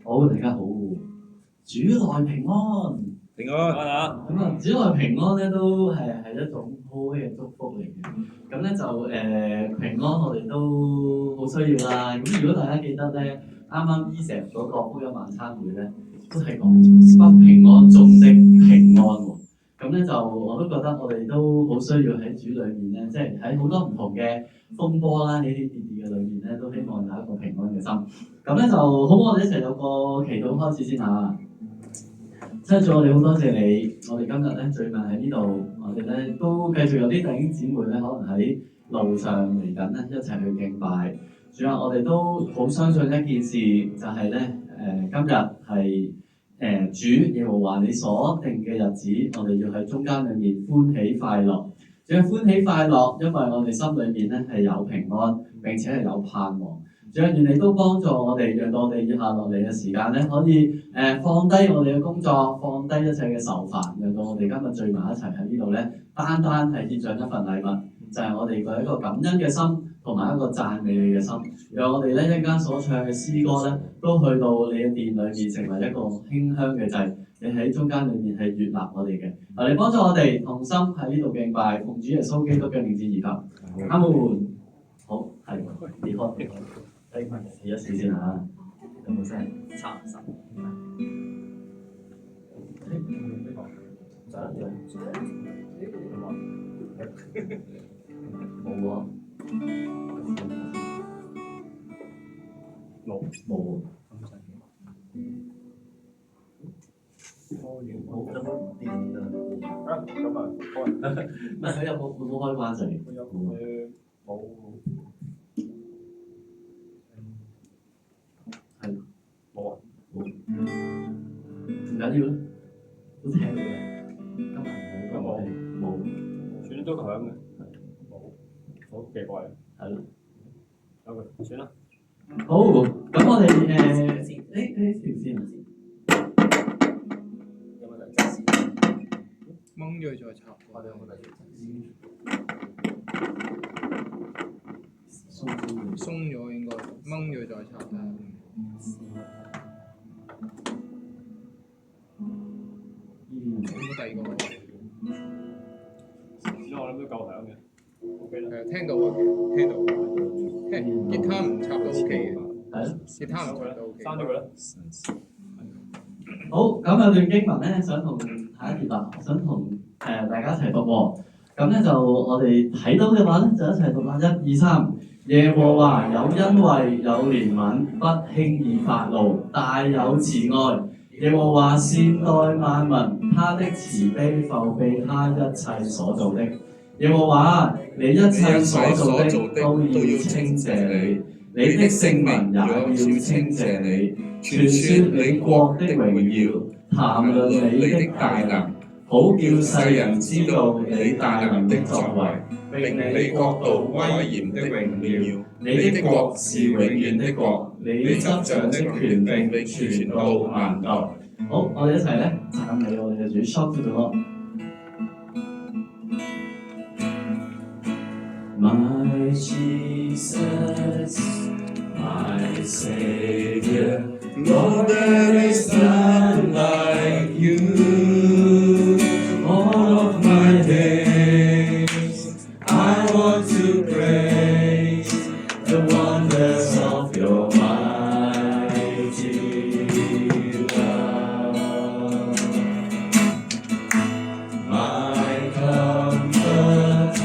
好，大家好，主內平安。平安啊！咁啊，主內平安咧都係一種好嘅祝福嚟嘅。咁咧就平安，我哋都好需要啦。咁如果大家記得咧，啱啱 Eason 嗰個福音晚餐會咧，都係講不平安中的平安喎。咁咧就我都覺得我哋都好需要喺主裏面咧，即係喺好多唔同嘅風波啦、起起跌跌嘅裏面咧，都希望有一個平安嘅心。咁咧就好，我哋一齊有個祈禱開始先嚇。親主，我哋好多謝你，我哋今日咧聚埋喺呢度，我哋咧都繼續有啲弟兄姊妹咧，可能喺路上嚟緊咧，一齊去敬拜。主啊，我哋都好相信一件事，就係咧今日係主耶和華你所定嘅日子，我哋要喺中間裏面歡喜快樂。主啊，歡喜快樂，因為我哋心裏面咧係有平安，並且係有盼望。主啊，願你都幫助我哋，讓到我哋接下落嚟嘅時間咧，可以放低我哋嘅工作，放低一切嘅愁煩，讓到我哋今日聚埋一齊喺呢度咧，單單係獻上一份禮物，就係我哋嘅一個感恩嘅心，同埋一個讚美你嘅心。讓我哋咧一陣間所唱嘅詩歌咧，都去到你嘅殿裏面，成為一個馨香嘅祭。你喺中間裏面係悅納我哋嘅，你幫助我哋同心喺呢度敬拜，奉主耶穌基督嘅名字而求。阿門。好，係離開。試一試先嚇，有冇聲？差唔多。冇喎。冇喎。冇有冇電啊？咁啊，開。唔係佢有冇開關掣？佢有冇？係冇啊，冇，唔緊要啦，都聽到嘅。今日冇，算都響嘅，冇，好奇怪。係咯。OK，算啦。好，咁我哋呢條線。有冇第二條？掹咗再插。我哋有冇第二條？鬆咗應該，掹咗再插啦。有冇第二個？我諗都夠響嘅。OK 啦。聽到啊，聽到。吉他唔插都 OK 嘅。係咯。吉他唔插都 OK。刪咗佢啦。好，咁有段經文咧，想同下一頁啦，想同大家一齊讀喎。咁咧就我哋睇到嘅話咧，就一齊讀啦，一二三。耶和華有恩惠，有憐憫，不輕易發怒，大有慈愛。耶和華善待萬民，他的慈悲覆庇他一切所做的。耶和華，你一切所做的都要稱謝你，你的聖民也要稱謝你，傳説你國的榮耀，談論你的大能，好叫世人知道你大能的作為，並你國度威嚴的榮耀。你的國是永遠的國，你執掌的權柄傳到萬代。好，我哋一齊咧讚美我哋嘅主 ，shout to the Lord。My Jesus, my Savior, Lord, there is none like you. All of my days, I want to praise the wonders of your mighty love. My comfort,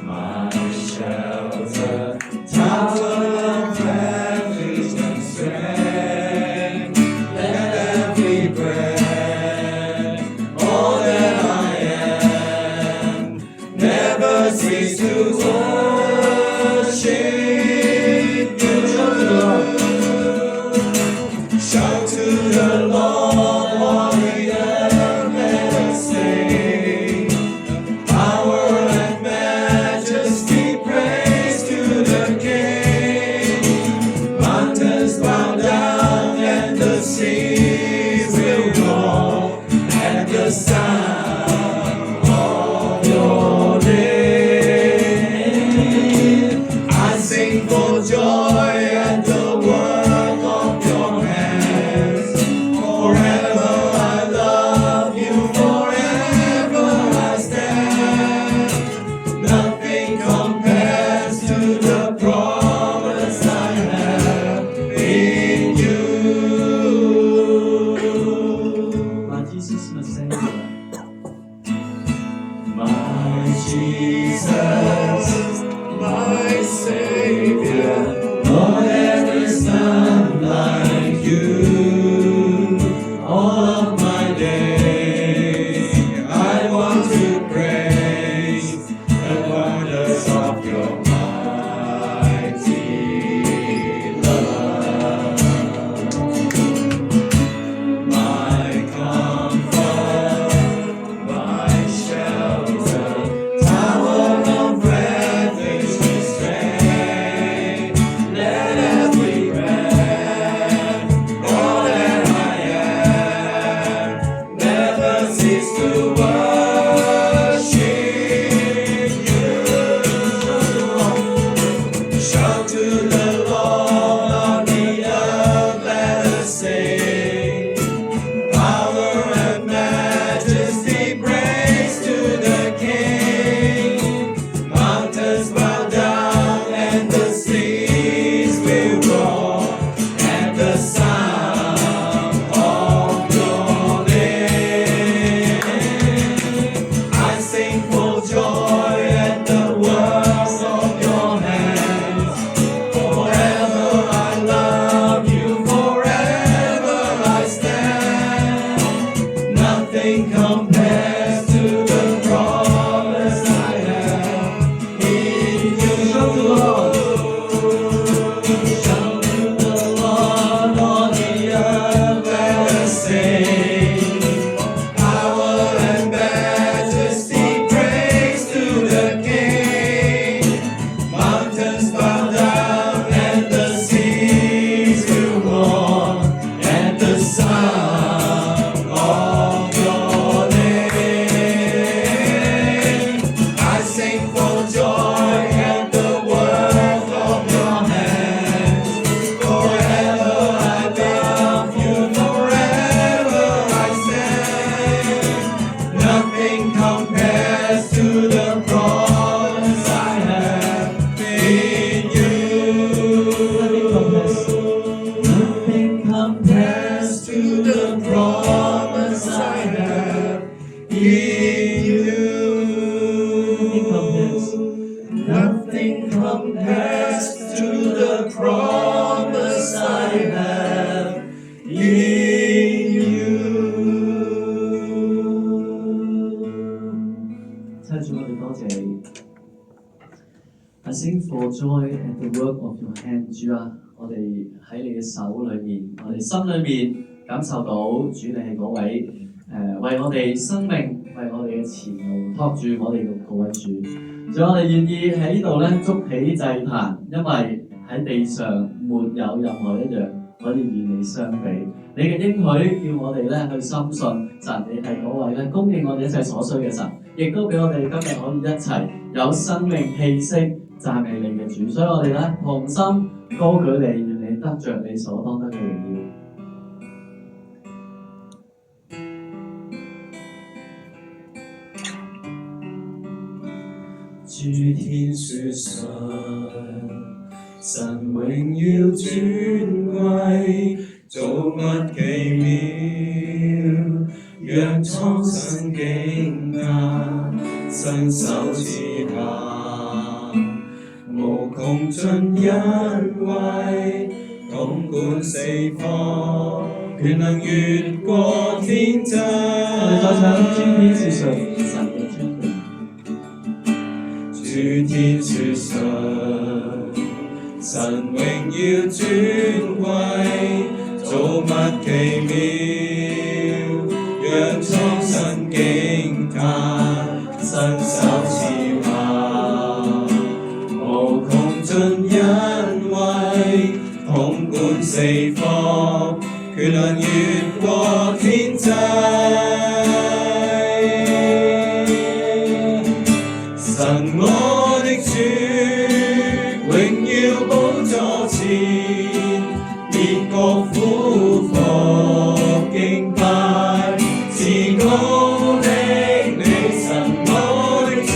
my shelter, tower of refuge and strength. Let every breath, all that I am, never cease to worship. Shout to the Lord, all the earth, let us sing. Power and majesty, praise to the King. Mountains bow down and the seas will roar at the sound of your name. I sing for joy at the work of your hand. 親主，我哋多謝你。I sing for joy at the work of your hand， 主啊，我哋喺你嘅手裏面，我哋心裏面感受到主你係嗰位為我哋生命、為我哋嘅前路托住我哋嘅嗰位主。主，我哋願意喺呢度咧築起祭壇，因為喺地上沒有任何一樣可以與你相比。你嘅應許叫我哋咧去深信神，你係嗰位咧供應我哋一切所需嘅神，亦都俾我哋今日可以一齊有生命氣息讚美你嘅主。所以我哋咧同心高舉你，願你得着你所當得嘅榮耀。諸天說神，神榮耀尊貴，造物奇妙，讓蒼生驚訝，伸手賜下，無窮盡恩惠，統管四方，權能越過天際。我哋再唱諸天說神嘅尊榮。諸天說神，神榮耀尊貴，造物奇妙，讓蒼生驚嘆，伸手賜下，無窮盡恩惠，統管四方，權能越過天際。神我的主，榮耀寶座前，列國俯伏敬拜，至高的你，神我的主，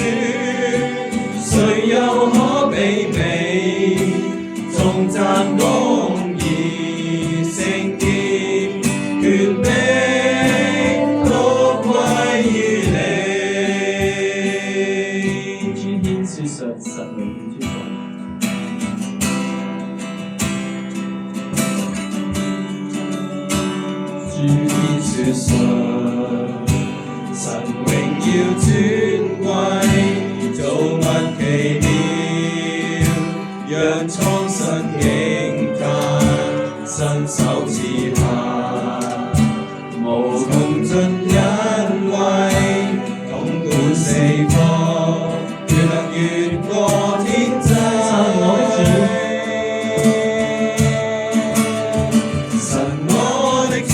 誰又可媲美？頌讚公義聖潔，權柄都歸於你。神榮耀尊貴。諸天說神，神榮耀尊貴，造物奇妙，讓蒼生驚嘆，伸手賜下，無窮盡恩惠，統管四方。越過天際，神我的主，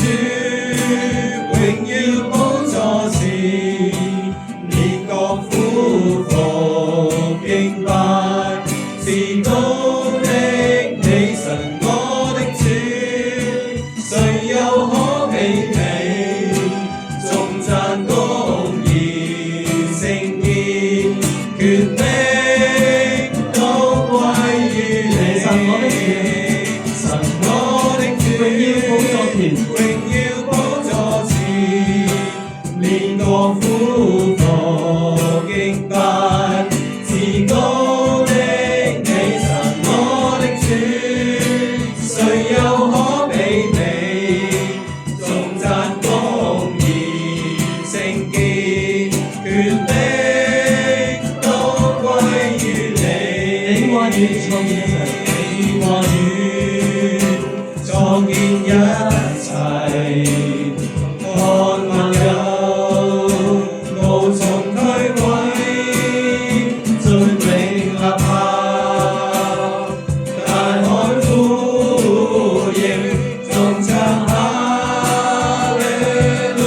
榮耀寶座前，列國俯伏敬拜，至高的你，神我的主，誰又可媲美？頌讚公義聖潔，權柄都歸於你。神我的主，榮耀寶座前，列國俯伏敬拜，至高的你，神我的主，誰又可媲美？頌讚公義聖潔，權柄你話語創建一切，看萬有無從退位，盡永立下，大海呼應，頌讚哈利路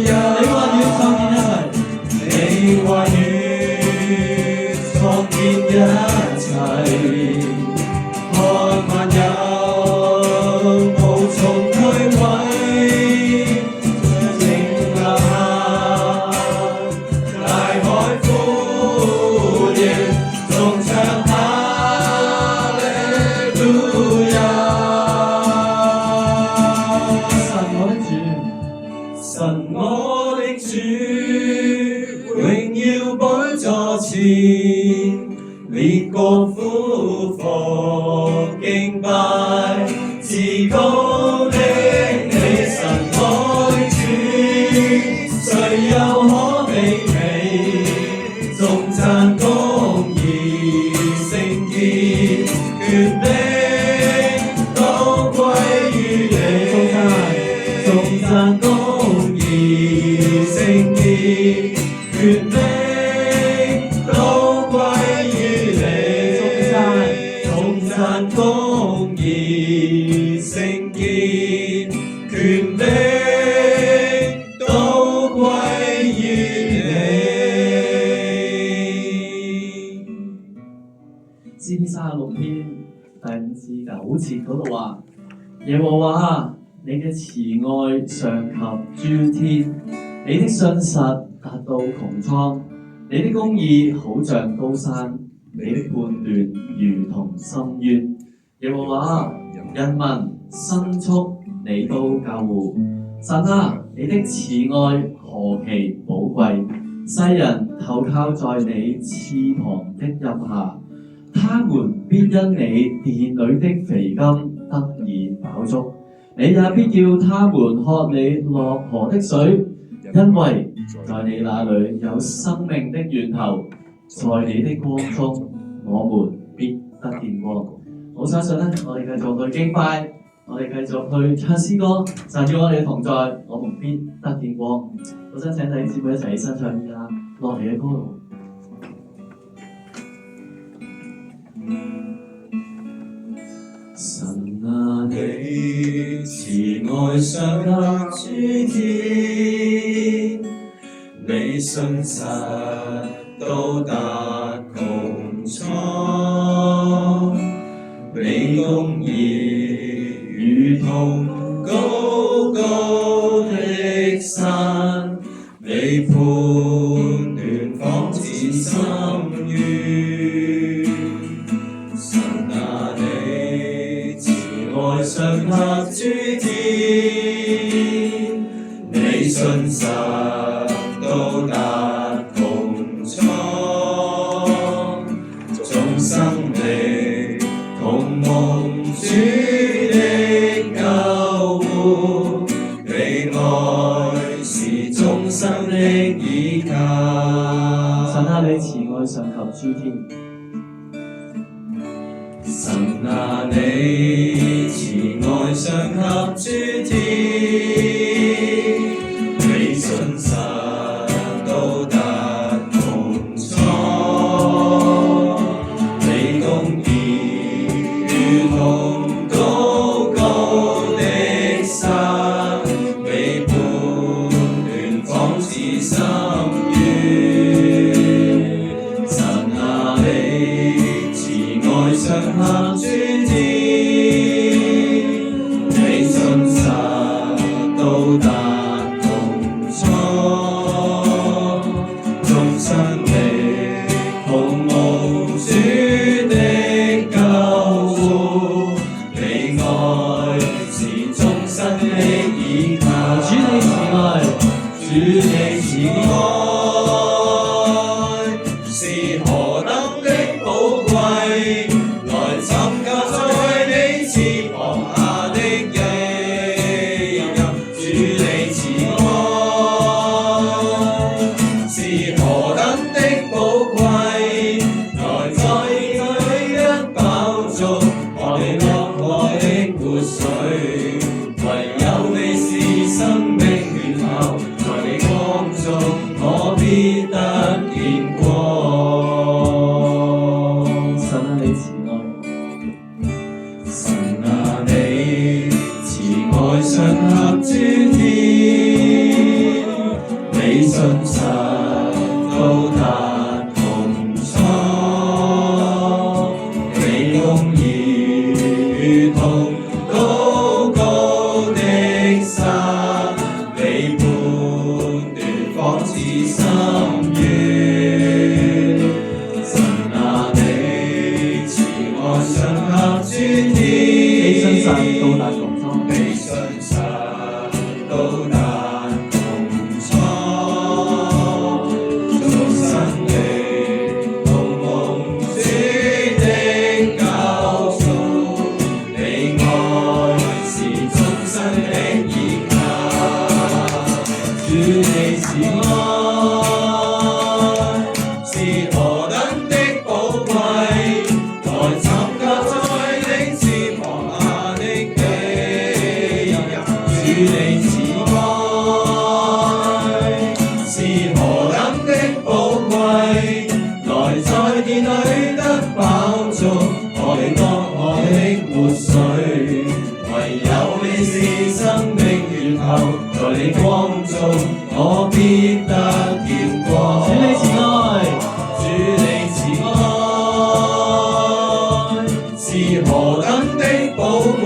亞。你話語創建一切，看萬有無從退位，盡永立下，大海呼應，頌唱哈利路亞。神我的主，榮耀寶座前，列國俯伏敬拜，至高的你，讚公義聖潔，權力都歸於你。頌讚公義聖潔，權力都歸於你。詩篇36篇第5至9節嗰度話：耶和華，你嘅慈愛上及諸天，你的信實達到穹蒼，你的公義好像高山，你的判斷如同深淵。耶和華，人民牲畜你都救護。神啊，你的慈愛何其寶貴，世人投靠在你翅膀的蔭下，他們必因你殿裏的肥甘得以飽足。你也必叫他們喝你落河的水，因為在你那裏有生命的源頭，在你的光中，我們必得見光。我相信呢，我哋繼續去敬拜，我哋繼續去唱詩歌，神與我哋同在，我們必得見光。我想請弟兄姊妹一齊起身唱而家落嚟嘅歌路。神啊，你慈愛上及諸天，你信實到達穹蒼，你公義如同高高的山，你判斷仿似深淵。神啊，你慈愛上及諸天，你信實到達穹蒼，眾生靈同蒙主的救護，你愛是眾生的依靠。神啊，你慈愛上及諸天。神啊，你慈愛上及諸天，你信實到達穹蒼，你公義如同高高的山，你判斷仿似深淵。神啊，你慈愛上及諸天，你信實到達穹蒼，眾生靈同蒙主的救護，你愛是眾生的依靠。主你慈愛，主你慈愛是何等的寶貴，來尋求在你翅膀下的寄人。主你慈愛是何等的寶貴，來在你一飽足，我哋樂我的活水，唯有你是生命源頭，在你光中我必得見光。神啊，你慈愛。神啊，你慈愛上及諸天，你信實到達穹蒼，你公義如同高高的山，你判斷仿似深淵。神啊，你慈愛上及諸天，你信實到達穹蒼，你信實到達穹蒼，眾生靈同蒙主的救贖，你愛是眾生的依靠。主你慈愛是何等的寶貴，來尋求在你翅膀下的寄人。主你慈愛生命源頭，在你光中我必得見光。主你慈愛，主你慈愛是何等的寶貴，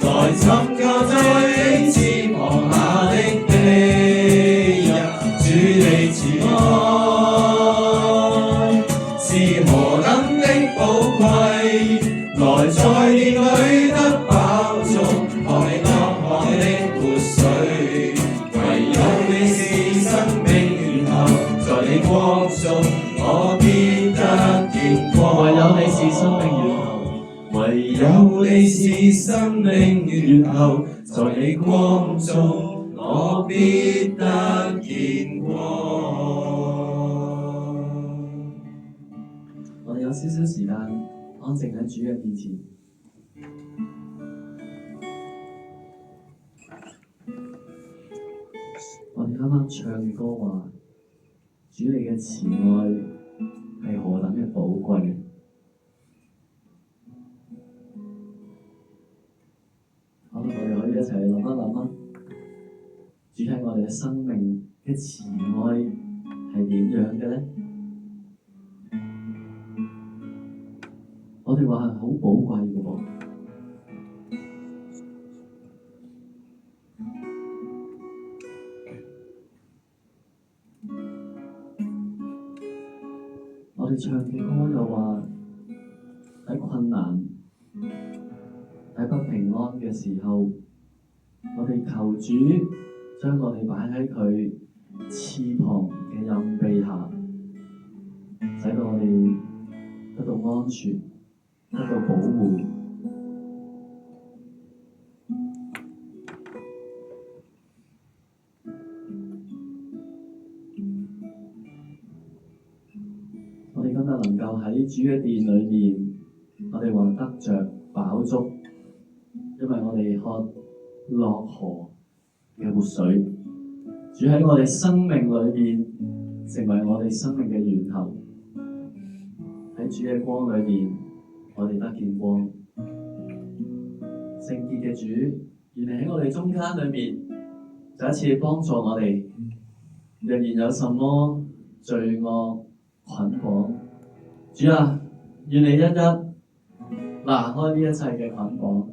來尋求在你翅膀下的庇佑。主你慈愛是何等的寶貴，來在殿裏得飽足，喝你當喝的活水。唯有你是生命源頭，在你光中我必得見光。唯有你是生命源頭，唯有你是生命源頭，在你光中我必得見光。我哋有少少時間安靜喺主嘅面前。我哋啱啱唱嘅歌話，主你嘅慈愛係何等嘅寶貴。可能我哋可以一齊諗一諗啊，主喺我哋嘅生命嘅慈愛係點樣嘅咧？我哋話係好寶貴嘅喎。我哋唱嘅歌又話喺困難、喺不平安嘅時候，我哋求主將我哋擺喺佢翅膀嘅蔭庇下，使到我哋得到安全，得到保護。我哋今日能夠喺主嘅殿裏面，我哋話得着飽足，因為我哋喝樂河嘅活水。主喺我哋生命裏面成為我哋生命嘅源頭，喺主嘅光裏面，我哋得見光。聖潔嘅主，願你喺我哋中間裏面，再一次幫助我哋。若然有什麼罪惡捆綁，主啊，願你一一拿開呢一切嘅捆綁，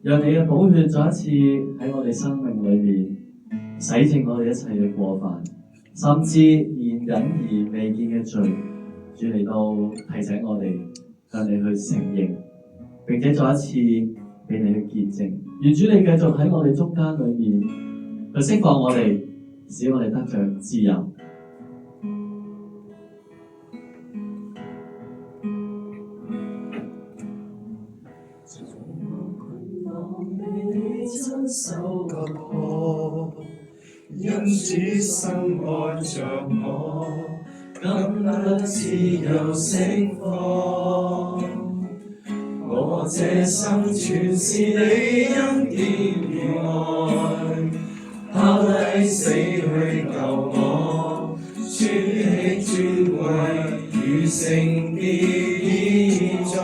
讓你嘅寶血再一次喺我哋生命裏面洗淨我哋一切嘅過犯，甚至現隱而未見嘅罪。主嚟到提醒我哋向你去承認，並且再一次俾你去潔淨。願主你繼續喺我哋中間裏面去釋放我哋，使我哋得着自由。親手突破，因主深愛着我，今得自由釋放。我這生全是你恩典與愛，拋低死去救我，主的尊貴與聖潔已罪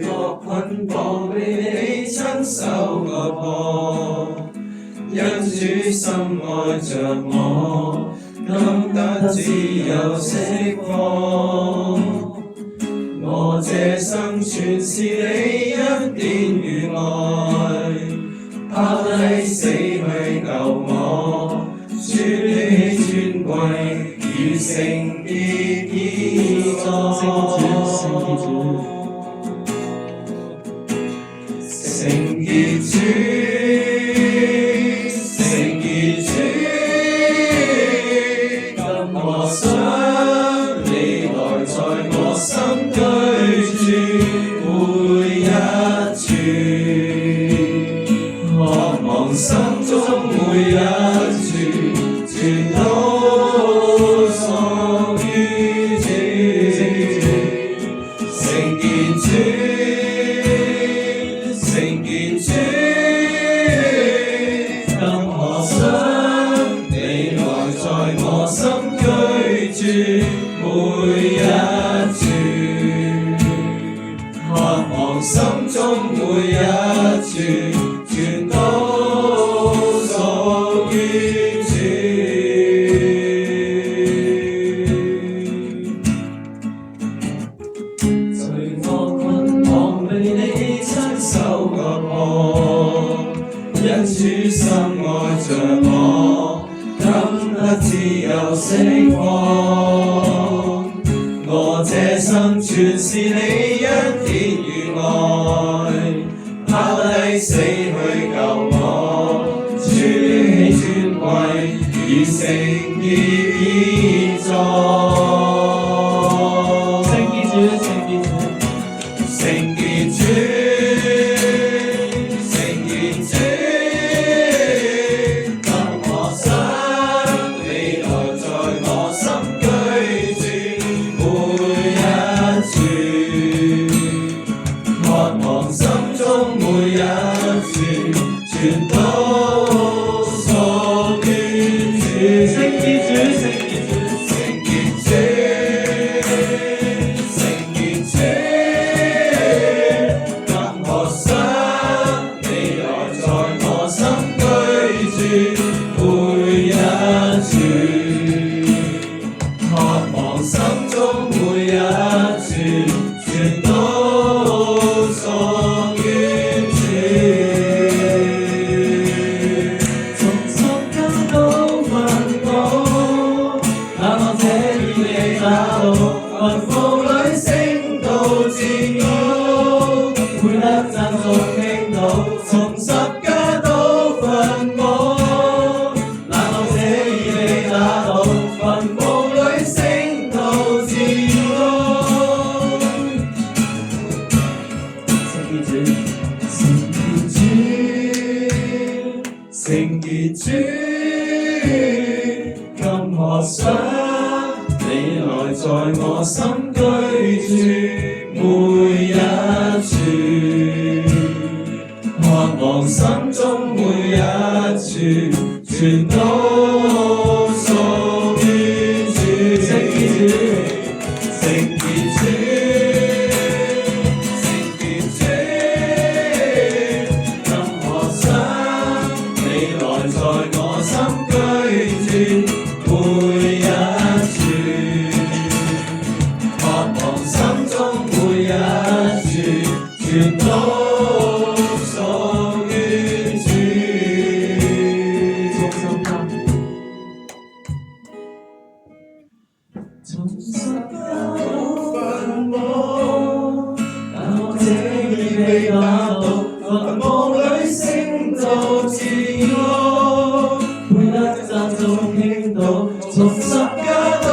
惡捆綁被你親手割破，因主深愛着我，今得自由釋放。我這生全是你恩典與愛，拋低死去救我，主的尊貴與聖潔已在。聖潔主，聖潔主，今我想你來在我心居住每一處，渴望心中每一處，全都屬於主。聖潔主。聖潔主，今我想你來在我心居住每一處，渴望心中每一處，全都屬於主。罪惡捆綁被你親手割破，因主深愛着我，感得自由釋放。我這生全是你恩典與愛，拋低死去救我，主喜尊貴，如聖潔現在。聖潔主，聖潔主，聖潔主，聖潔主，當我生你來在我心居住。每一處，渴望心中每一處，全都屬於主。聖潔主，聖潔主，聖潔主，聖潔主，任何想你來在我心居住。每一處，渴望心中每一處，全都屬於主。從十根到雲霧，那我這已被打倒，雲霧裏升到至高，配得讚頌傾倒。從十架到墳墓，那我這已被打倒，雲霧裏升到至高。聖潔主，聖潔主，今何想你來在我心居住。每一處，渴望心中每一處，全都屬於主。聖潔主，聖潔主，聖潔主，任何想你來在我心居住。每一處，渴望心中每一處，全都屬於主。從十架到墳墓，但我這已被打倒，墳墓裏升到至高，配得讚頌傾倒。從十架到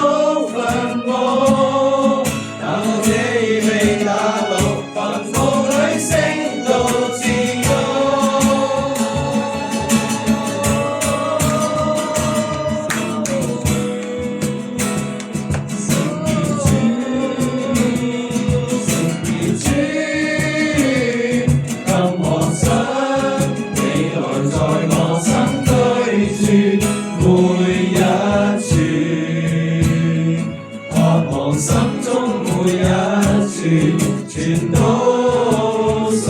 墳墓，但我這已被打倒，墳墓裏升到至高。聖潔主，任何想你來在我心居住。每一處，渴望心中每一處，全都屬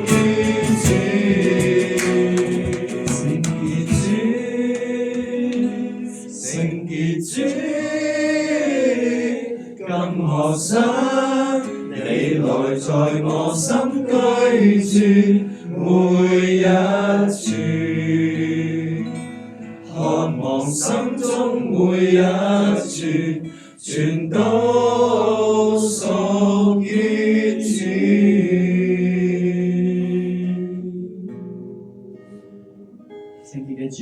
於主。聖潔主，聖潔主，今何想你來在我心居住。每一處，渴望心中每一處，全都屬於主。聖潔嘅主，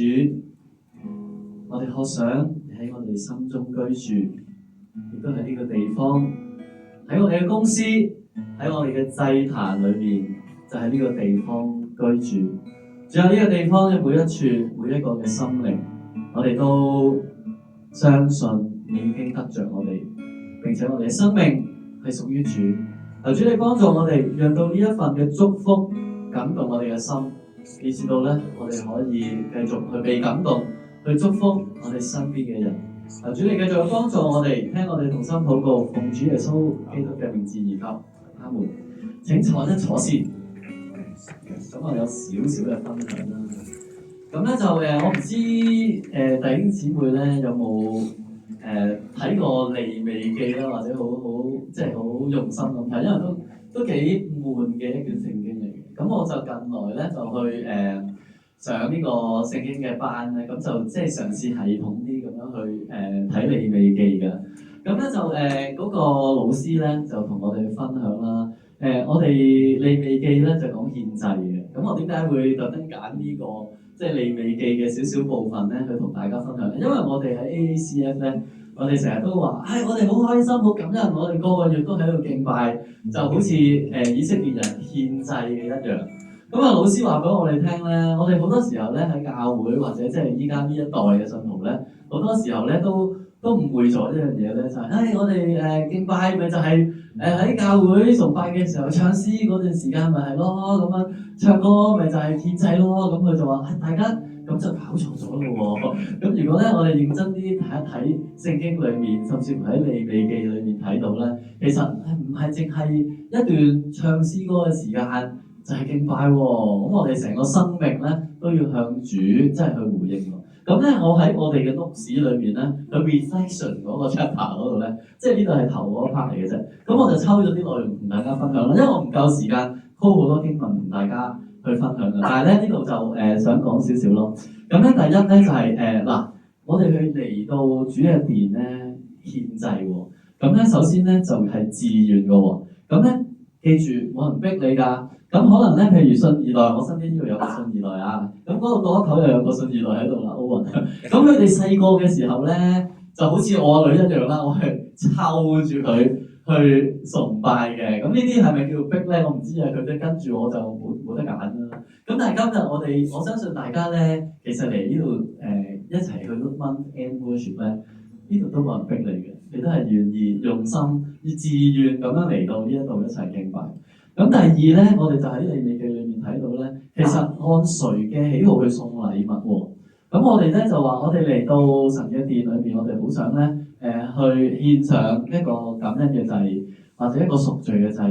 我哋渴想你喺我哋心中居住，亦都喺呢個地方，喺我哋嘅公司，喺我哋嘅祭壇裏面，就喺呢個地方居住。仲有呢個地方嘅每一處，每一個嘅心靈，我哋都相信你已經得着我哋，並且我哋嘅生命係屬於主。求主你幫助我哋，讓到呢一份嘅祝福感動我哋嘅心，以至到咧我哋可以繼續去被感動，去祝福我哋身邊嘅人。求主你繼續幫助我哋，聽我哋同心禱告，奉主耶穌基督嘅名字而求，阿門。請坐一坐先。咁我有少少嘅分享啦。咁咧就我唔知弟兄姊妹咧有冇睇過利未記啦，或者好即係好用心咁睇，因為都幾悶嘅一卷聖經嚟嘅。咁我就近來咧就去上呢個聖經嘅班咧，咁就即係嘗試系統啲咁樣去睇利未記嘅。咁咧就嗰個老師咧就同我哋分享啦。我哋利未記咧就講獻祭嘅。咁我點解會特登揀呢個即係利未記嘅少少部分咧去同大家分享咧？因為我哋喺 AACF 咧，我哋成日都話，我哋好開心、好感恩，我哋個個月都喺度敬拜，就好似以色列人獻祭嘅一樣。咁老師話俾我哋聽咧，我哋好多時候咧喺教會或者即係依家呢一代嘅信徒咧，好多時候咧都誤會咗一樣嘢咧，就係我哋敬拜咪就係喺教會崇拜嘅時候唱詩嗰段時間咪係咯，咁樣唱歌咪就係獻祭咯。咁佢就話大家咁就搞錯咗咯喎。咁如果咧我哋認真啲睇一睇聖經裏面，甚至乎喺利未記裏面睇到咧，其實唔係淨係一段唱詩歌嘅時間就係敬拜喎。咁我哋成個生命咧都要向主即係去回應喎。咁咧，我喺我哋嘅 notes 裏面咧，去 reflection 嗰個 chapter 嗰度咧，即係呢度係頭嗰 part 嚟嘅啫。咁我就抽咗啲內容同大家分享啦，因為我唔夠時間 call 好多經文同大家去分享嘅。但係咧呢度就想講少少咯。咁咧第一咧就係嗱，我哋去嚟到主嘅殿咧獻祭喎。咁咧首先咧就係自願嘅喎。咁咧記住冇人逼你㗎。咁可能咧，譬如信二代，我身邊呢度有個信二代啊，咁嗰度嗰一頭又有個信二代喺度啦，Owen。咁佢哋細個嘅時候咧，就好似我女一樣啦，我係湊住佢去崇拜嘅。咁呢啲係咪叫逼咧？我唔知啊，佢哋跟住我就冇得揀啦。咁但係今日我相信大家咧，其實嚟呢度一齊去 month end worship 咧，呢度都冇人逼你嘅，你都係願意用心、自願咁樣嚟到呢一度一齊敬拜。咁第二咧，我哋就喺利未記裏面睇到咧，其實按誰嘅喜好去送禮物喎。咁我哋咧就話，我哋嚟到神嘅殿裏面，我哋好想咧去獻上一個感恩嘅祭，或者一個贖罪嘅祭。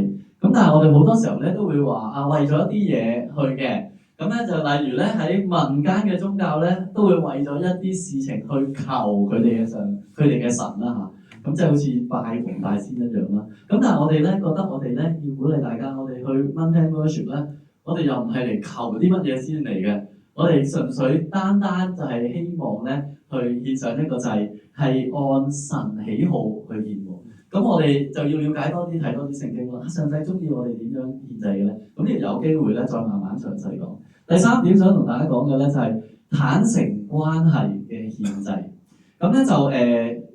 咁但係我哋好多時候咧都會話為咗一啲嘢去嘅。咁咧就例如咧喺民間嘅宗教咧，都會為咗一啲事情去求佢哋嘅神啦嚇。咁即係好似拜黃大仙一樣啦。咁但係我哋咧覺得我哋咧要鼓勵大家，我哋去 Monday worship 咧，我哋又唔係嚟求啲乜嘢先嚟嘅。我哋純粹單就係希望咧去獻上一個祭，係按神喜好去獻喎。咁我哋就要了解多啲，睇多啲聖經啦。上帝中意我哋點樣獻祭嘅咧？咁呢度有機會咧再慢慢詳細講。第三點想同大家講嘅咧就係坦誠關係嘅獻祭。咁咧就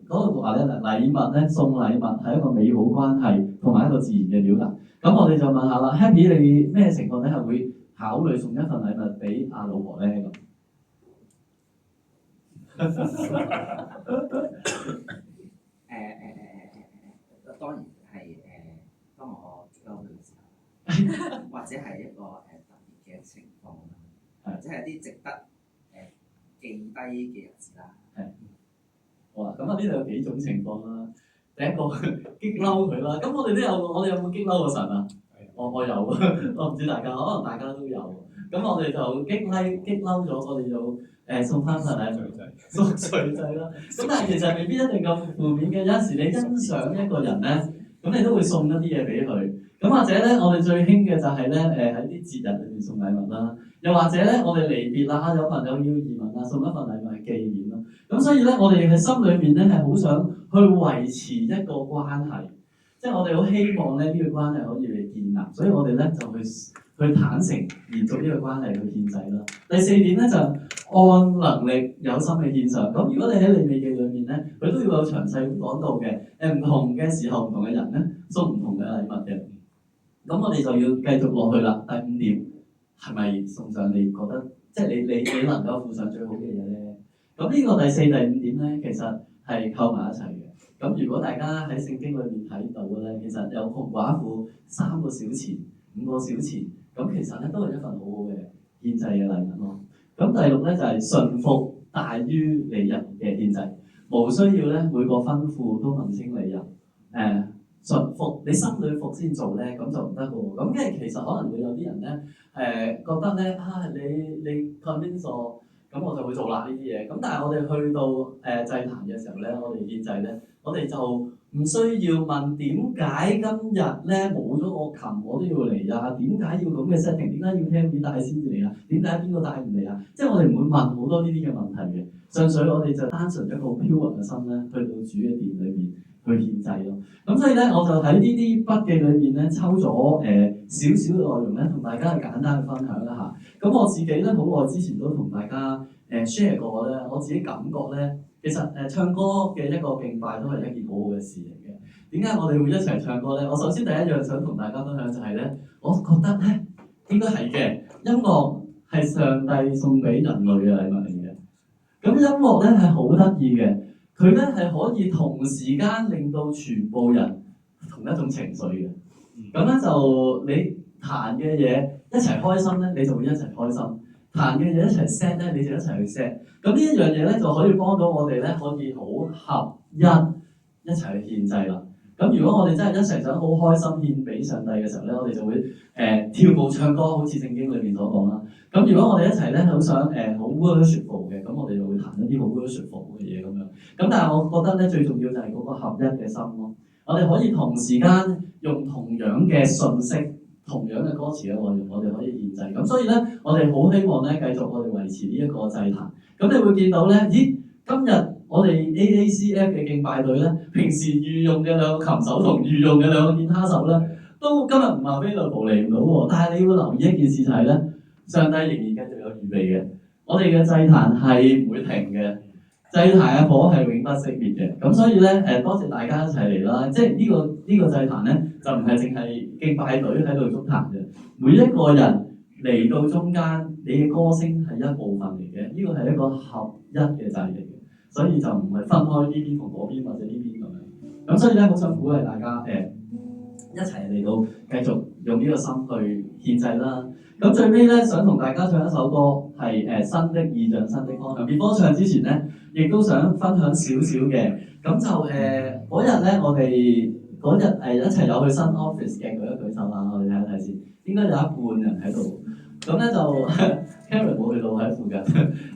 嗰度話咧，禮物咧送禮物係一個美好關係同埋一個自然嘅表達。咁我哋就問下啦，Happy 你咩情況底下會考慮送一份禮物俾阿老婆咧？當然係當我結婚嘅時候，或者係一個特別嘅情況啦，或者係啲值得記低嘅日子啦。好啦，咁呢度有幾種情況啦。第一個激嬲佢啦，咁我哋有冇激嬲過神啊？我有，我唔知大家，可能大家都有。咁我哋就激嬲咗，我哋就送翻份禮物，贖罪祭啦。咁但係其實未必一定咁負面嘅，有陣時你欣賞一個人咧，咁你都會送一啲嘢俾佢。咁或者咧，我哋最興嘅就係咧喺啲節日裏面送禮物啦。又或者咧，我哋離別啦，有朋友要移民啊，送一份禮物係紀念啦。咁所以咧，我哋喺心裏面咧係好想去維持一個關係，即係我哋好希望咧呢個關係可以被建立，所以我哋咧就去坦誠延續呢個關係去獻祭啦。第四點咧就按能力有心去獻上。咁如果你喺利未記裏面咧，佢都要有詳細講到嘅，唔同嘅時候唔同嘅人咧送唔同嘅禮物嘅。咁我哋就要繼續落去啦。第五點係咪送上你覺得即係你能夠付上最好嘅嘢咧？咁呢個第四、第五點咧，其實係扣埋一齊嘅。咁如果大家喺聖經裏面睇到嘅咧，其實有窮寡婦3個小錢、5個小錢，咁其實咧都係一份好好嘅獻祭嘅禮物咯。咁第六咧就係順服大於利人嘅獻祭，無需要咧每個吩咐都問清理人。順服，你心裏服先做咧，咁就唔得嘅喎。咁跟住其實可能會有啲人咧覺得咧你 convince 我，咁我就會做啦呢啲嘢。咁但係我哋去到祭壇嘅時候咧，我哋獻祭咧，我哋就唔需要問點解今日咧冇咗個琴我都要嚟啊？點解要咁嘅 setting？ 點解要聽邊帶先至嚟啊？點解邊個帶唔嚟啊？即係我哋唔會問好多呢啲嘅問題嘅，純粹我哋就單純一個 pure 嘅心咧，去到主嘅殿裏邊去獻祭咯。咁所以咧，我就喺呢啲筆記裏邊咧抽咗少少嘅內容咧，同大家簡單去分享一下。咁我自己咧好耐之前都同大家share 過咧，我自己感覺咧，其實唱歌嘅一個敬拜都係一件好好嘅事嚟嘅。點解我哋會一齊唱歌咧？我首先第一樣想同大家分享就係咧，我覺得咧應該係嘅，音樂係上帝送俾人類嘅禮物嚟嘅。咁音樂咧係好得意嘅，佢咧係可以同時間令到全部人同一種情緒嘅。咁咧就你彈嘅嘢一齊開心咧，你就會一齊開心；彈嘅嘢一齊 set 咧，你就一齊去 set。咁呢一樣嘢咧就可以幫到我哋咧，可以好合一齊去獻祭啦。咁如果我哋真係一齊想好開心獻俾上帝嘅時候咧，我哋就會跳舞唱歌，好似聖經裏面所講啦。咁如果我哋一齊咧好想好 worshipful 嘅，咁我哋就會彈一啲好 worshipful 嘅嘢咁樣。咁但係我覺得咧最重要就係嗰個合一嘅心咯。我哋可以同時間用同樣嘅信息、同樣嘅歌詞嘅內容，我哋可以獻祭。咁所以咧，我哋好希望咧繼續我哋維持呢一個祭壇。咁你會見到咧，咦？今日我哋 AACF 嘅敬拜隊咧，平時御用嘅兩個琴手同御用嘅兩個吉他手咧，都今日唔係 available 嚟唔到喎。但係你要留意一件事就係咧，上帝仍然繼續有預備嘅。我哋嘅祭壇係唔會停嘅，祭壇嘅火係永不熄滅嘅。咁所以咧多謝大家一齊嚟啦。即係呢個祭壇咧，就唔係淨係敬拜隊喺度築壇嘅，每一個人嚟到中間，你嘅歌聲係一部分嚟嘅。呢個係一個合一嘅祭嚟嘅。所以就唔係分開呢邊同嗰邊或者呢邊咁樣。咁所以咧，好想鼓勵大家一齊嚟到繼續用呢個心去獻祭啦。咁最尾咧，想同大家唱一首歌，係新的意象、新的方向。before唱之前咧，亦都想分享少少嘅。咁就嗰日咧，我哋嗰日一齊有去新 office 嘅，舉一舉手啦，我哋睇一睇先。應該有一半人喺度。咁咧就 Karen 冇去到喺附近，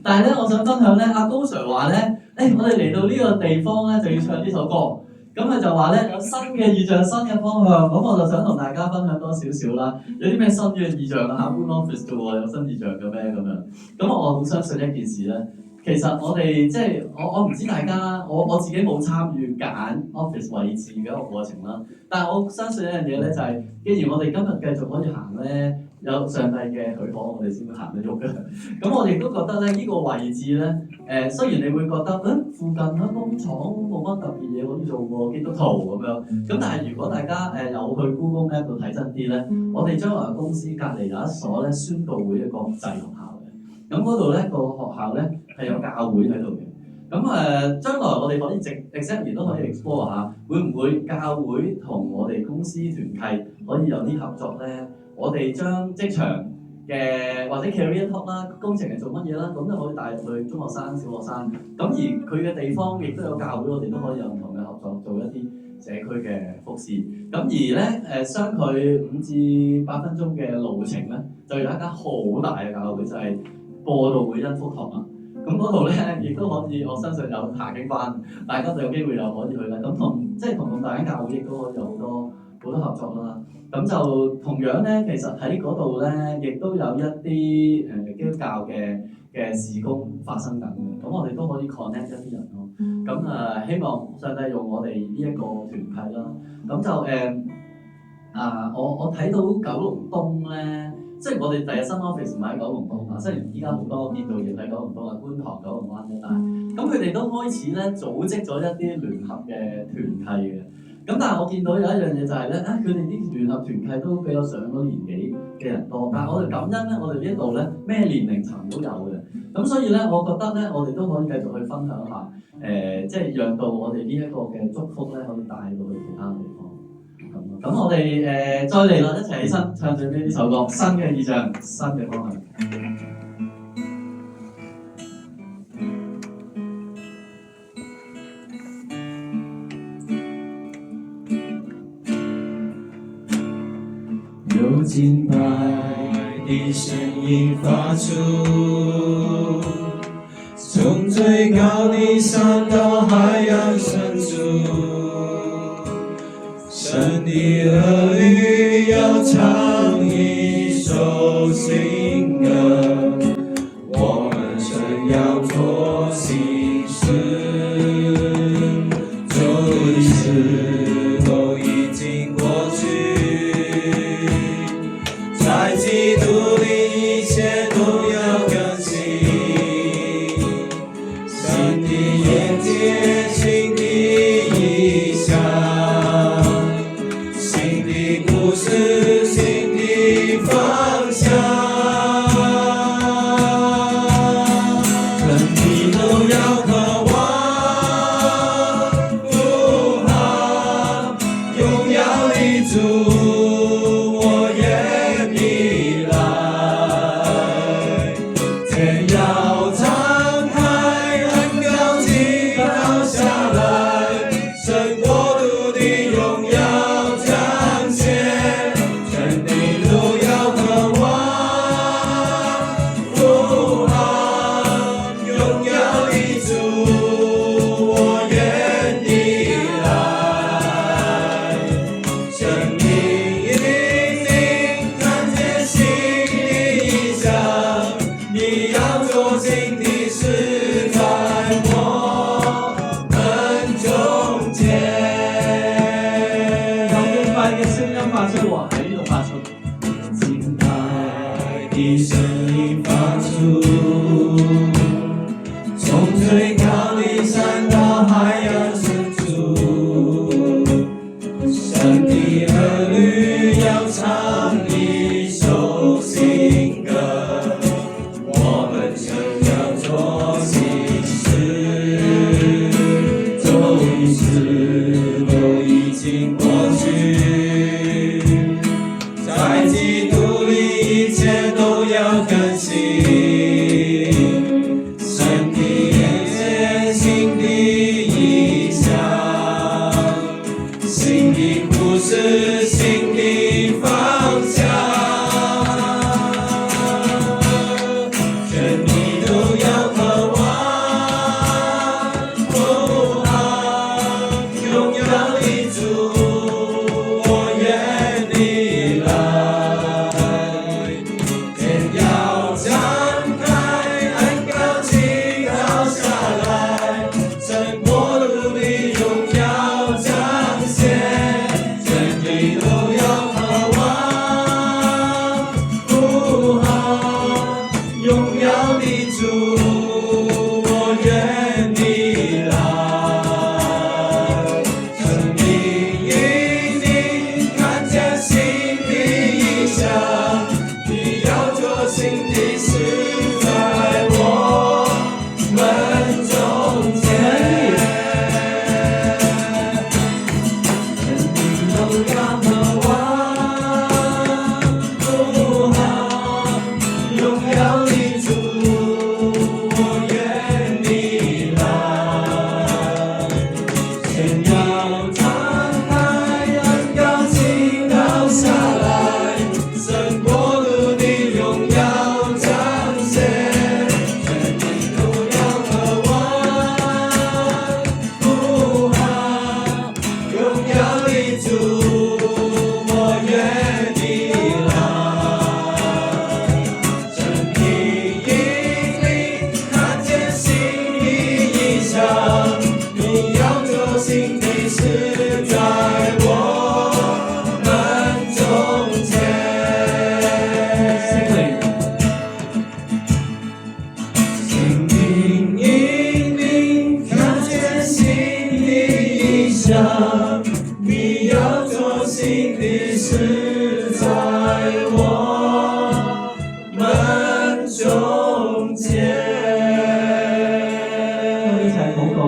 但係咧，我想分享咧，阿高 Sir 話咧，我哋嚟到呢個地方咧就要唱呢首歌，咁佢就話咧有新嘅意象、新嘅方向，咁我就想同大家分享多少少啦。有啲咩新嘅意象啊？搬 office 啫喎，有新意象嘅咩咁樣？咁我好相信一件事咧，其實我哋即係我唔知大家，我自己冇參與揀 office 位置嘅一個過程啦，但係我相信一樣嘢咧就係，既然我哋今日繼續可以行咧。有上帝嘅許可，我哋先會行得喐嘅。咁我亦都覺得咧，呢個位置咧，雖然你會覺得附近工廠冇乜特別嘢可以做喎，基督徒咁樣。咁但係如果大家有去 Google Map 度睇真啲咧，我哋將來公司隔離有一所咧宣道會嘅國際學校嘅。咁嗰度咧個學校咧係有教會喺度嘅。咁將來我哋可以exactly 都可以 explore 下，會唔會教會同我哋公司團契可以有啲合作咧？我哋將職場嘅或者 career talk 啦，工程係做乜嘢啦，咁就可以帶入去中學生、小學生。咁而佢嘅地方亦都有教會，我哋都可以有唔同嘅合作，做一啲社區嘅服侍。咁而咧相距5至8分鐘嘅路程咧，就有一間好大嘅教會，就係播道會恩福堂啦。咁嗰度咧亦都可以，我相信有爬經班，大家就有機會又可以去啦。咁同大間教會亦都可以有好多合作啦。咁就同樣咧，其實喺嗰度咧，亦都有一啲基督教嘅事工發生緊嘅。咁我哋都可以 connect 一啲人咯。咁希望上帝用我哋呢一個團契啦。咁就我睇到九龍東咧，即係我哋第日新 office 唔喺九龍東啊。雖然依家好多建造業喺九龍東啊、觀塘、九龍灣一帶，咁佢哋都開始咧組織咗一啲聯合嘅團契嘅。咁但係我見到有一樣嘢就係咧，佢哋啲聯合團契都比較上咗年紀嘅人多，但係我哋感恩咧，我哋呢度咧咩年齡層都有嘅。咁所以咧，我覺得咧，我哋都可以繼續去分享下，即係讓到我哋呢一個嘅祝福咧，可以帶到去其他地方。咁我哋再嚟啦，一齊起身唱最尾呢首歌《新嘅意象，新嘅方向》。敬拜的聲音發出，從最高的山到海洋深處，神的兒女要唱一首新歌，我們神要做新事，舊的事都已經過去，在基督裡一切都要更新，新的眼界，新的意象，新的故事，新的方向，人你都要渴望呼喊榮耀的主，我願你來，天要敞開，恩膏傾倒下來，神國度的榮耀彰顯，全地都要渴望呼喊榮耀的主，我願你來，生命引領，看見新的異象，你要做新的事在我們中間。有敬拜嘅聲音發出喎，喺呢度發出。敬拜的聲音發出，從最高的山到海洋深處，神的兒女要唱一首新歌，我們神要做新事，舊的事都已經過去，在基督裡一切都要更新，神的眼界，新的意象，新的故事，新的方向，全地都要渴望呼喊榮耀的主，我願你來，天要敞開，恩膏傾倒下來，神國度的榮耀彰顯，全地都要渴望呼喊榮耀的主，我願你來，生命引領，看見新的異象，你要做新的事在我們中間，全地都要渴望呼喊榮耀的主，我願你來，天要敞開，恩膏傾倒下來，神國度的榮耀彰顯，全地都要渴望呼喊榮耀的主，我願你來，生命引領，看見新的異象，你要做新的事在我們中間。聖靈，生命引領，看見新的異象，你要做新的事在我們中間。一齊禱告。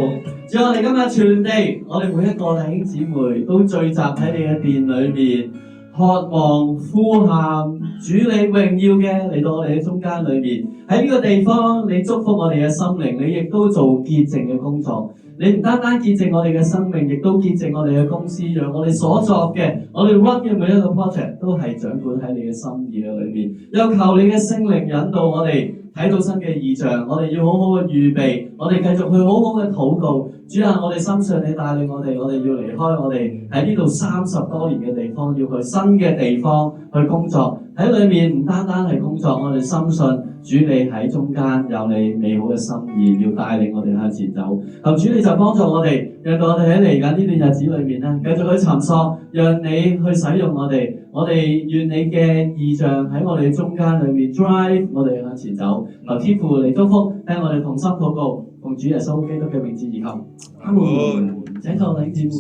主，我哋今日全地，我哋每一個弟兄姊妹都聚集喺你嘅殿裏面，渴望呼喊主你榮耀嘅嚟到我哋嘅中間裏面。喺呢個地方，你祝福我哋嘅心靈，你亦都做潔淨嘅工作。你唔單單見證我哋嘅生命，亦都見證我哋嘅公司，讓我哋所作嘅，我哋 run 嘅每一個 project 都係掌管喺你嘅心意嘅裏面。又求你嘅聖靈引導我哋睇到新嘅異象，我哋要好好嘅預備，我哋繼續去好好嘅禱告。主啊，我哋深信你帶領我哋要離開我哋喺呢度30多年嘅地方，要去新嘅地方去工作。喺裏面唔單單係工作，我哋深信主你喺中間有你美好嘅心意，要帶領我哋向前走。求主你就幫助我哋，讓到我哋喺嚟緊呢段日子裏面咧，繼續去尋索，讓你去使用我哋。我哋願你嘅異象喺我哋中間裏面 drive 我哋向前走。求天父嚟祝福，聽我哋同心禱告，奉主耶穌基督嘅名字而求。阿門。請各位姊妹，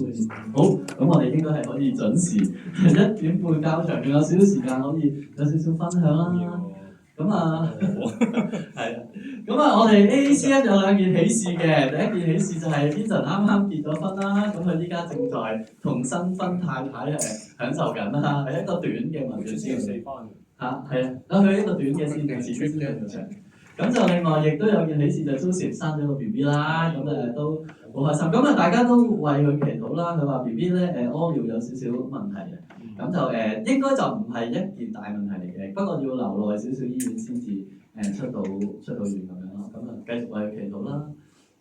好，咁我哋應該係可以準時1點半交場，仲有少少時間可以有少少分享啦。咁啊，係啊，咁啊，我哋 AACF 有2件喜事嘅。第一件喜事就係 Vincent 啱啱結咗婚啦，咁佢依家正在同新婚太太享受緊啦，係一個短嘅文字先嚇，係啊，咁佢一個短嘅先，遲啲先到場。咁就另外亦都有件喜事，就 Joseph 生咗個 BB 啦，咁都好開心。咁啊，大家都為佢祈禱啦。佢話 BB 咧屙尿有少少問題嘅，咁就應該就唔係一件大問題嚟嘅，不過要留耐少少醫院先至出到院咁樣咯。咁啊，繼續為佢祈禱啦。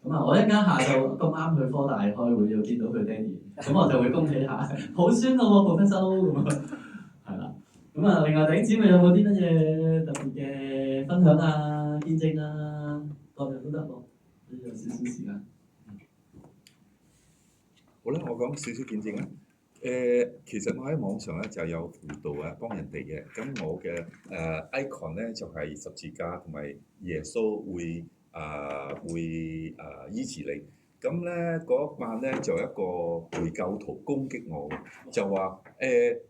咁啊，我一陣間下晝咁啱去科大開會，要見到佢爹哋，咁我就會恭喜下，好酸咯喎，Professor咁啊，係啦。咁啊，另外弟兄姊妹有冇啲乜嘢特別嘅分享啊、見證啊，各樣都得喎，有少少時間。好啦，我講少少見證啦。其實我喺網上咧就有輔導啊，幫人哋嘅。咁我嘅icon 咧就係十字架同埋耶穌會醫治你。咁咧嗰晚咧就有一個回教徒攻擊我，就話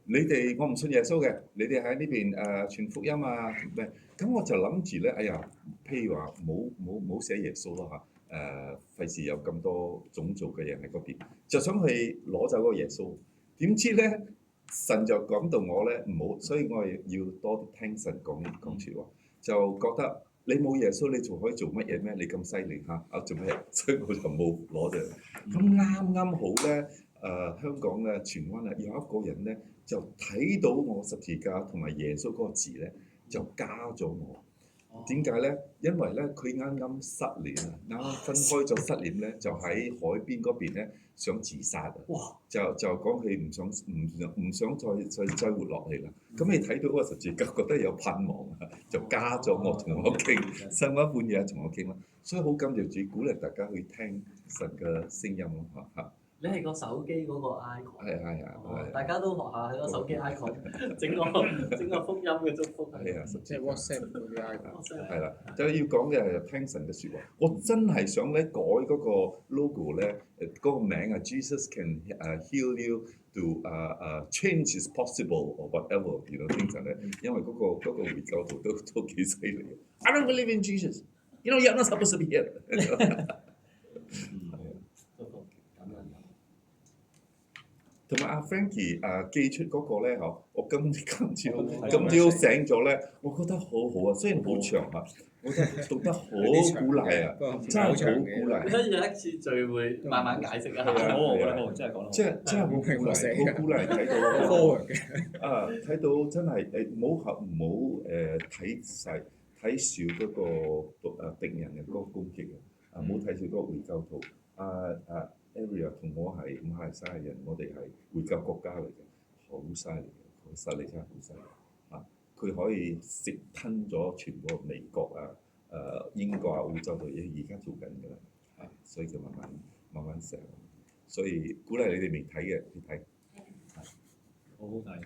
你哋我唔信耶穌嘅，你哋喺呢邊傳福音啊咩？咁我就諗住咧，哎呀，譬如話冇寫耶穌咯嚇，費事有咁多種族嘅人喺嗰邊，就想去攞走嗰個耶穌。點知咧神就講到我咧唔好，所以我係要多啲聽神講説話，就覺得。你冇耶穌，你仲可以做乜嘢咩？你咁犀利嚇，做咩？所以我就冇攞啫。咁啱好咧，香港咧荃灣啊，有一個人咧就睇到我十字架同埋耶穌嗰個字咧，就加咗我。點解咧？因為咧佢啱啱失戀啊，啱啱分開咗失戀咧，就喺海邊嗰邊咧想自殺啊！就講佢唔想再活落嚟啦。咁你睇到嗰個十字架，覺得有盼望啊，就加咗我同我傾，深一半夜同我傾啦。所以好感謝主，鼓勵大家去聽神嘅聲音咯嚇。你係個手機嗰個 icon，係，大家都學下喺個手機 icon 整個福音嘅祝福。係啊，即係 WhatsApp 嗰啲 icon。係啦，就要講嘅係聽神嘅説話。我真係想咧改嗰個 logo 咧，嗰個名啊 ，Jesus can heal you to change is possible or whatever，原來聽神咧，因為嗰個回教徒都幾犀利。I don't believe in Jesus. You know you're not supposed to be here. 同埋阿 Frankie 寄出嗰個咧嗬，我今朝醒咗咧，我覺得好好啊，雖然好長啊，我覺得讀得好鼓勵啊，真係好鼓勵。你可以有一次聚會慢慢解釋一下。好，真係講得好。真係好鼓勵，好鼓勵睇到睇到真係唔好睇少嗰個敵人嘅嗰個攻擊啊，唔好睇少嗰個回教徒Area 同我係馬來西亞人，我哋係回教國家嚟嘅，好犀利嘅，個實力真係好犀利啊！佢可以食吞咗全部美國英國澳洲度嘢，而家做緊㗎啦，所以就慢慢成，所以鼓勵你哋未睇嘅去睇，好好睇。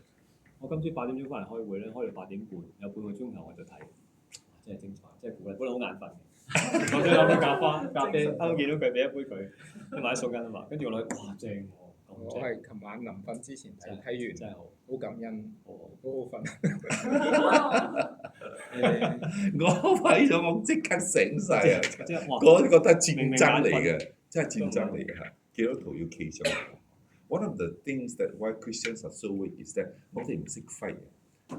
我今朝8點鐘翻嚟開會咧，開到8點半，有半個鐘頭我就睇，真係精彩，真係鼓勵，本來好眼瞓。我都有杯咖啡，啱啱見到佢俾一杯佢，佢買送緊啊嘛，跟住我諗哇正喎，我係琴晚臨瞓之前睇完，真係好感恩，好好瞓。我睇咗我即刻醒晒啊！我覺得戰爭嚟嘅，真係戰爭嚟嘅嚇。基督徒要企上。One of the things that why Christians are so weak is that 我哋唔識 fight。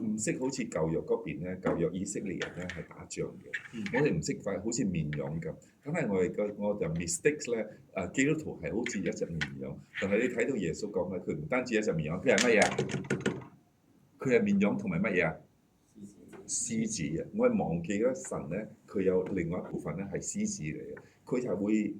唔識好似舊約嗰邊咧，舊約以色列人咧係打仗嘅，我哋唔識快，好似綿羊咁。咁係我就 mistakes 咧，基督徒係好似一隻綿羊，但係你睇到耶穌講咧，佢唔單止一隻綿羊，佢係乜嘢？佢係綿羊同埋乜嘢啊？獅子啊！我係忘記咗神咧，佢有另外一部分咧係獅子嚟嘅，佢就會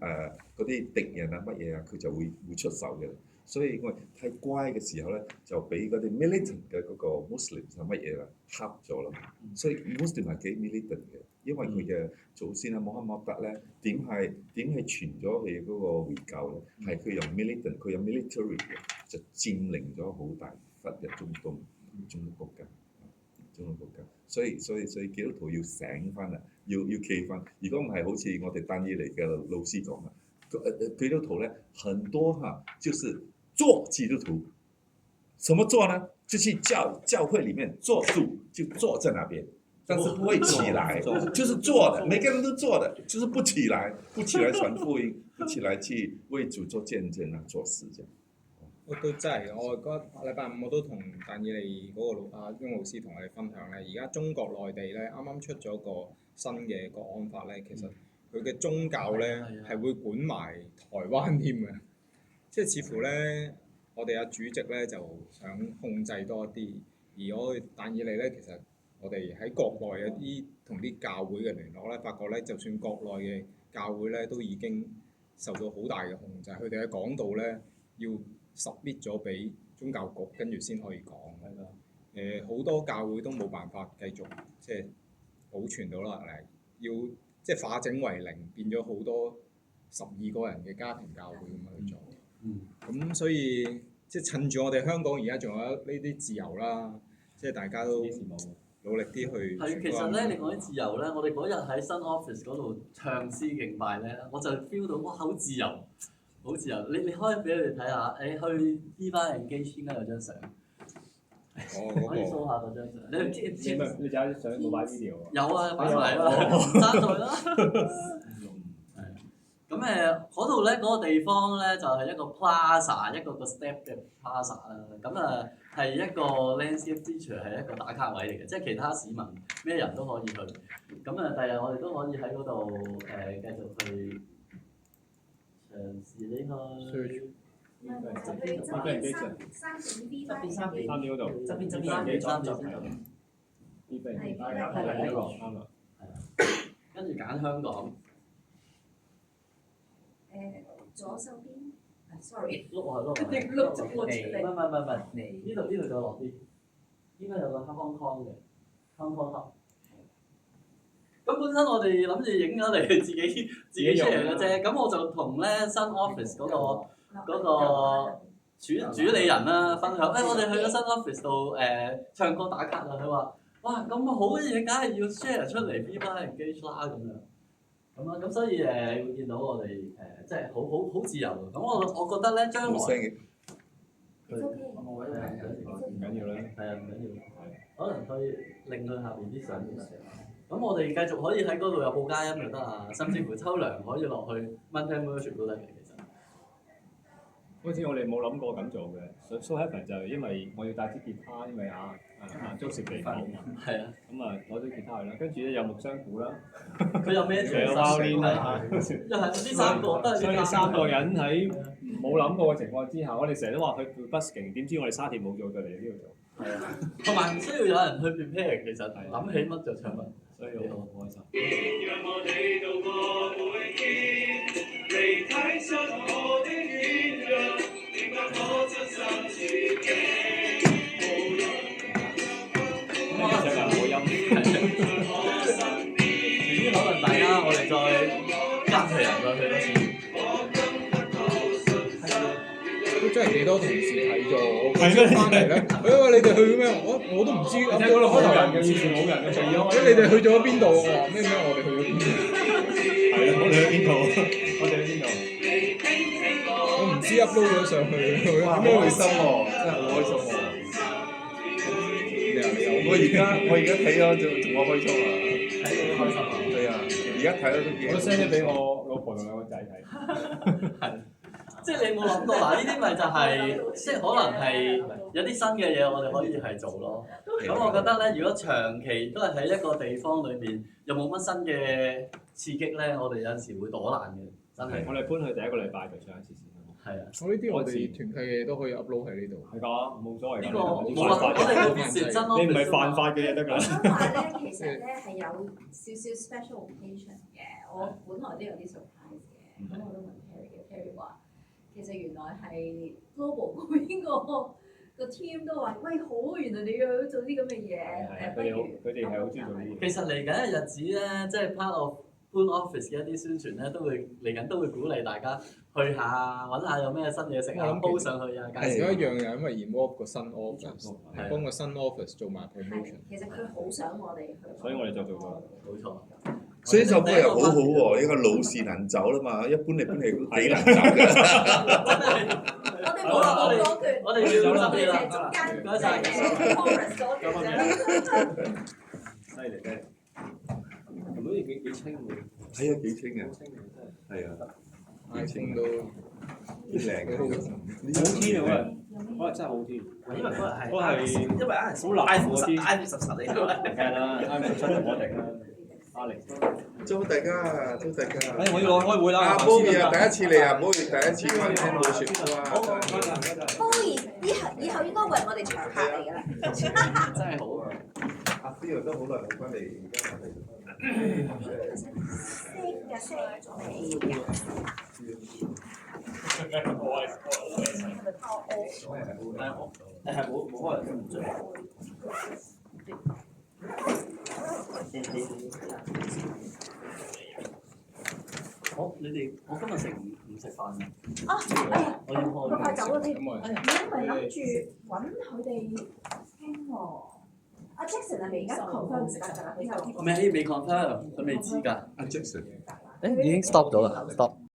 嗰啲敵人啊乜嘢啊，佢就會出手嘅。所以我太乖嘅時候咧，就俾嗰啲 militant 嘅嗰個 Muslim 係乜嘢啦，恰咗咯。所以 Muslim 係幾 militant 嘅，因為佢嘅祖先啊穆罕默德咧點係傳咗佢嗰個回教咧，係佢用 militant， 佢有 military 嘅，就佔領咗好大忽嘅中東國家。所以基督徒要醒翻啦，要企翻。如果唔係好似我哋但以理嘅老師講啊，基督徒咧很多就是做基督徒，什麼做呢？就去教會裡面坐住，就坐在那邊，但是不會起來，就是坐的，每個人都坐的，就是不起來傳福音，不起來去為主做見證啊，做事這樣。我都真係，我嗰禮拜五我都同但以理嗰個翁老師同我哋分享咧，而家中國內地咧啱啱出咗個新嘅國安法咧，其實佢嘅宗教咧係會管埋台灣添嘅，即係似乎咧我哋主席咧就想控制多啲，而我但以理咧其實我哋喺國內有啲同啲教會嘅聯絡咧，發覺咧就算國內嘅教會咧都已經受到好大嘅控制，佢哋喺講道咧要submit咗俾宗教局，跟住先可以講。好多教會都冇辦法繼續即係保存到落嚟，要即係化整為零，變咗好多12個人嘅家庭教會咁樣去做。咁所以即係趁住我哋香港而家仲有呢啲自由啦，即係大家都努力啲去。係，其實咧，你講啲自由咧，我哋嗰日喺新 office 嗰度唱詩敬拜咧，我就 feel 到哇，好自由，好自由。你可以俾佢哋睇下，你去 Divine Engage 應該有張相。可以 show 下嗰張相。你知？你有啲相冇擺 video 啊？有啊，擺埋啦，爭在啦。咁嗰度咧，嗰個地方咧就係一個 plaza， 一個 step 嘅 plaza 啦。咁係一個 landscape feature， 係一個打卡位嚟嘅，即係其他市民咩人都可以去。咁第日我哋都可以喺嗰度繼續去嘗試呢個。就去側邊3點 B 班3點嗰度，側邊啱啦。跟住揀香港。左手邊，sorry，碌落去，碌咗過出嚟。唔係，呢度再落啲，應該有個Hong Kong 嘅Hong Kong Hub。咁本身我哋諗住影咗嚟自己出嚟嘅啫，咁我就同咧新 office 嗰個主理人啦分享，我哋去咗新 office 度唱歌打卡啦，佢話：哇咁好嘅嘢，梗係要 share 出嚟 Divine Engage 啦咁樣。咁所以會見到我哋即係好自由嘅。咁我覺得咧，將來唔緊要啦。係啊，唔緊要。可能可以令佢下邊啲相都得。咁我哋繼續可以喺嗰度有報佳音就得啊，甚至乎抽糧可以落去 Mountain Worship 都得嘅，其實。好似我哋冇諗過咁做嘅 ，So Heaven 就係因為我要帶支吉他，因為Joseph嚟講嘛。係啊。咁攞咗吉他去啦，跟住咧有木箱鼓啦。佢有咩？有 violin 啦。又係呢3個都係。所以3個人喺冇諗過嘅情況之下，我哋成日都話去 busking， 點知我哋沙田冇做，就嚟呢度做。係啊。同埋唔需要有人去 prepare， 其實諗起乜就唱乜，所以好開心。遲啲可能大家我哋再加齊人再去多次。都真係幾多同事睇咗，我翻嚟咧，你哋去咩？我都唔知，我開頭完全冇人嘅，你哋去咗邊度？我話咩？我哋去咗邊度？係啊，我哋去邊度？我哋去邊度？我唔知 upload 咗上去，哇！好開心喎，真係好開心喎！我而家睇咗仲我開心啊！睇到都開心啊！對啊，而家睇咗都幾。我 send 咗俾我老婆同2個仔睇。係。即係你冇諗到嗱，呢啲咪就係、即係可能係有啲新嘅嘢，我哋可以係做咯。咁我覺得咧，如果長期都係喺一個地方裏面，又冇乜新嘅刺激咧，我哋有陣時會躲懶嘅，真係。我哋搬去第一個禮拜就上一次先。係啊，我呢啲我哋團契嘅嘢都可以 upload 喺呢度。係㗎，冇所謂㗎。呢個冇啊，我哋冇變成真咯。你唔係犯法嘅嘢得㗎。我想話咧，其實咧係有少少 special occasion 嘅。我本來都有啲 surprise 嘅，咁我都問 Terry 嘅，Terry 話其實原來係 Global 嗰邊個 team 都話，喂好，原來你要做啲咁嘅嘢，佢哋係好中意做呢啲嘢。其實嚟緊嘅日子咧，即係 part of 搬 office 嘅一啲宣傳咧，都會嚟緊都會鼓勵大家去下揾下有咩新嘢食啊，煲上去啊，介紹。而家一樣又因為 involve 個新 office，幫個新 office 做埋 promotion。其實佢好想我哋去，所以我哋就做咗。冇錯。所以呢首歌又好好喎，呢個路是能走啦嘛，一般嚟搬嚟都幾難走嘅。我哋冇講嗰句，我哋要走你啦，哋中間唔該晒。 chorus 嗰句啫。犀利犀利。咁好似幾清喎。係啊，幾清嘅。係啊，眼睛都幾靚嘅。好天啊！嗰日真係好天。因為嗰日係嗰係因為啱好難嗰啲 iPhone 17嚟㗎嘛。係啦，iPhone 7同我哋啦。阿玲。祝大家，祝大家。誒，我要落開會啦。阿 Bobby 啊，第一次嚟啊，唔好第一次聽到説話啊。當然以後應該為我哋長客嚟㗎啦。真係好啊！阿 Phil 都好耐冇翻嚟，而家翻嚟。升咗未㗎？係冇可能唔做。好，你哋我今日唔食飯嘅。啊！哎呀，我要開。快走啦添！咁啊，你咪諗住揾佢哋傾喎。阿 Jackson 係咪而家 confirm 唔得㗎啦？未 confirm，佢未知㗎。阿 Jackson。誒已經 stop 咗啦，stop。